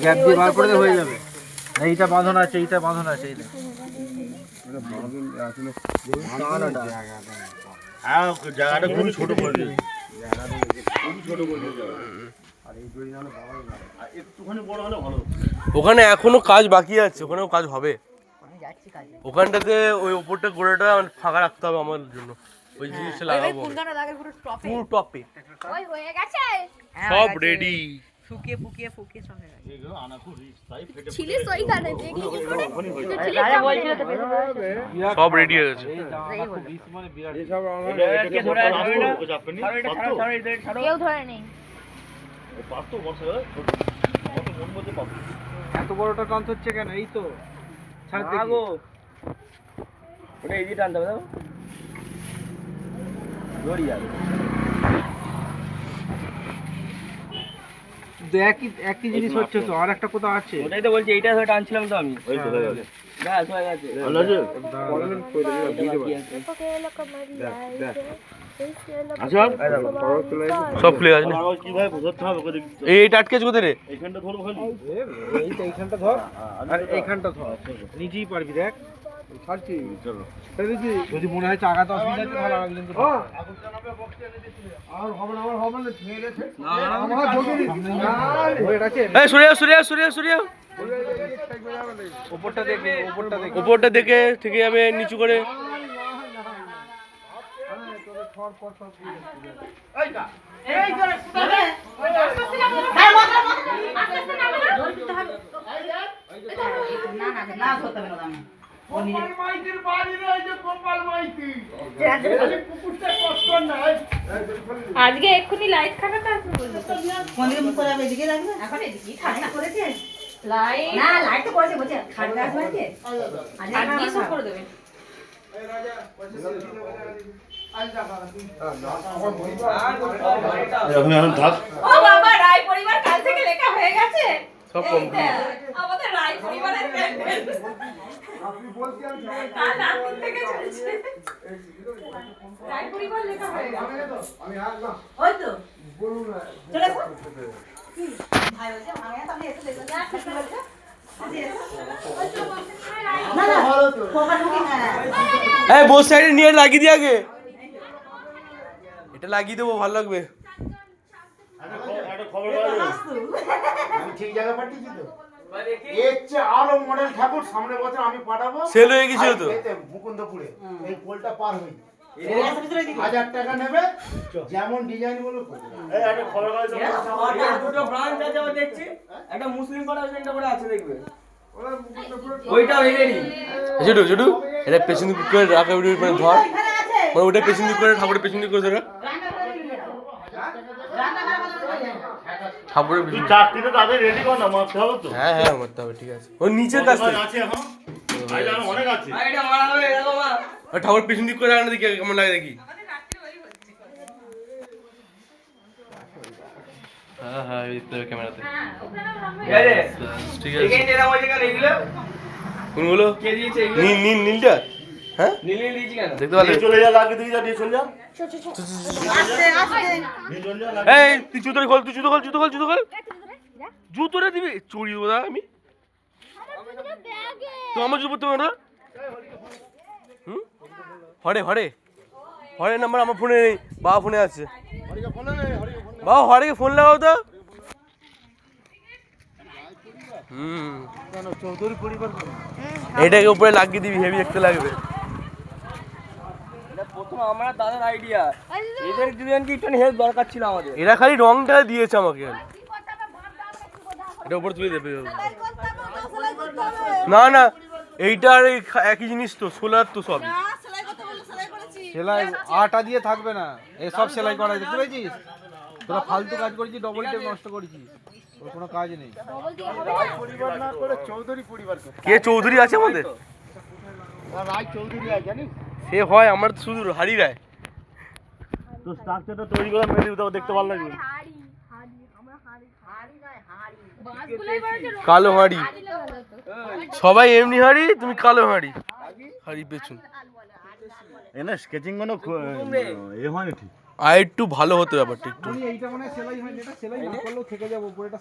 Gap দিয়ে বার করে হয়ে যাবে। এইটা বাঁধন আছে, এইটা বাঁধন আছে, এই জায়গাটা খুবই ছোট করে দিয়েছে। ওখানে এখনো কাজ বাকি আছে, ওখানেও কাজ হবে। ওখানটাতে ওই উপরটা গোড়াটা ফাঁকা রাখতে হবে আমার জন্য, ওই জিনিসটা লাগাবো পুরো টপে। সব রেডি, ফুকিয়ে ফুকিয়ে ফুকিয়ে সব হয়ে গেছে। ছিলিস ওইখানে দেখলি কি করে? রাজা বলছিল তো সব রেডি হয়ে গেছে। কেউ ধরে নেই। এত বড়টা কান্ত হচ্ছে কেন? এই তো ছাড় দেখি। ওটা এই যে টানতে হবে দাও। ধরি যাবে। একই জিনিস হচ্ছে তো, আর একটা কোথাও আছে। ওটাই তো বলছি, এইটা ধরে টানছিলাম তো আমি। ওই তো হয়ে গেছে। ব্যাস হয়ে গেছে। ভালো আছে? সব খুলে গেছে না? কিভাবে বুঝতে হবে ওকে দেখি। এইটা আটকে আছে কোথায় রে? এইখানটা ধরো খালি। এইখানটা ধর আর এইখানটা ধর, নিজেই পারবি। দেখ ছাড়ছি, যদি মনে হয় চাকাতে অসুবিধা আছে তাহলে আগে কিন্তু আর হবে না, আমার হবে না, ছেড়ে গেছে না আমার ধরে রাখে। এই সরে যাও, সরে যাও, সরে যাও, সরে যাও। উপরটা দেখে, উপরটা দেখে, উপরটা দেখে থেকে যাবে নিচু করে। আজকে এক্ষুনি লাইট খাটাতে আসবে বললো। মন্দির মুখ করে এদিকে রাখবে। এখন এদিকেই ঠান্ডা করেছে লাইট না, লাইট তো করেছে, বলছে খাটটা আসবে আর কি সব করে দেবে। ও বাবা, রায় পরিবার কাল থেকে লেখা হয়ে গেছে। সব কমপ্লিট। আমাদের রায় পরিবারের প্যান্ডেল কাল রাত থেকে চলছে। রায় পরিবার লেখা হয়ে গেছে। ওই তো চলে আসো। ভাই বলছে আমি তাহলে এসে দেখো না কি বলছে। না না কোকা ঢুকি না। এই বোস সাইডে নিয়ে লাগিয়ে দিয়ে আগে। এটা লাগিয়ে দেবো, ভালো লাগবে। আমি ঠিক জায়গায় পাঠিয়েছি তো। এর চেয়ে আরো মডেল ঠাকুর সামনের বছর আমি পাঠাবো। সেল হয়ে গেছিল তো। মুকুন্দপুরে এই পোলটা পার হই। 1000 টাকা নেবে, যেমন ডিজাইন বলো। এই একটা খবর কাগজ দুটো ব্রাঞ্চ আছে আমি দেখছি। একটা মুসলিম পাড়া সেন্টার করে আছে দেখবে। ওইটা অলরেডি ছোটু ছোটু এটা পেছন দিক করে রাখা ভিডিওর পরে ধর, মানে ওটা পেছন দিক করে ঠাকুরের পেছন দিক করে ধর। ঠাকুরের তুই চারটিতে তাদের রেডি কর না, মারতে হবে তো। হ্যাঁ হ্যাঁ মারতে হবে, ঠিক আছে। ওর নিচের কাছে আছে এখন ভাই জানো অনেক আছে। এটা মারা হবে দেখো মা। ওই ঠাকুর পেছন দিক করে রাখা দেখি কেমন লাগে দেখি। হ্যাঁ হ্যাঁ এই তো ক্যামেরাতে ঠিক আছে। এরা ওই জায়গা রেগুলো কোনগুলো? কে দিয়েছে? নীল নীল নীলটা, হ্যাঁ নীল নীল দিয়েছি কেন? দেখতে পারলে? চলে যা, লাগিয়ে দিয়ে যা, দিয়ে চলে যা। আস্তে আস্তে নীল চলে যা। এই তুই জুতোরে খোল, তুই জুতো খোল, জুতো খোল, জুতো খোল। জুতোরে দিবি চুরি ওদা আমি তো আমার জুতো পড়তে পারো। হুম হরে হরে হরে নাম্বার আমার ফোনে নেই, বাবা ফোনে আছে। বাবা হরেকে ফোন লাগাও তো। চৌধুরী পরিবার এটাকে উপরে লাগিয়ে দিবি, হেভি দেখতে লাগবে। এটা প্রথম আমার দাদার আইডিয়া। এদের দুজন কি একটু হেল্প দরকার ছিল আমাদের। এরা খালি রংটা দিয়েছে আমাকে, এটা উপরে তুলে দেবে। না না এইটা আর একই জিনিস তো, সোলার তো সব। সেলাই আটা দিয়ে থাকবে না, এসব সেলাই করা দেখতে পেয়েছিস? তোরা ফালতু কাজ করেছিস, ডবল টেপ নষ্ট করেছিস, ওর কোনো কাজ নেই। পরিবার না করে চৌধুরী পরিবার। কে চৌধুরী আছে আমাদের? রায় চৌধুরী আছে জানিস? সে হয় আমার শুধু হারি রায়। তো স্ট্রাকচারটা তৈরি করে মেরে দিতে দেখতে ভালো লাগবে। কালো হাঁড়ি, সবাই এমনি হাঁড়ি, তুমি কালো হাঁড়ি। হাঁড়ি পেছন এনে স্কেচিং কোনো এ হয়নি ঠিক। আর একটু ভালো হতো ব্যাপারটা একটু। এইটা মনে হয় সেলাই হয়নি, এটা সেলাই না করলেও থেকে যাবে উপরেটা।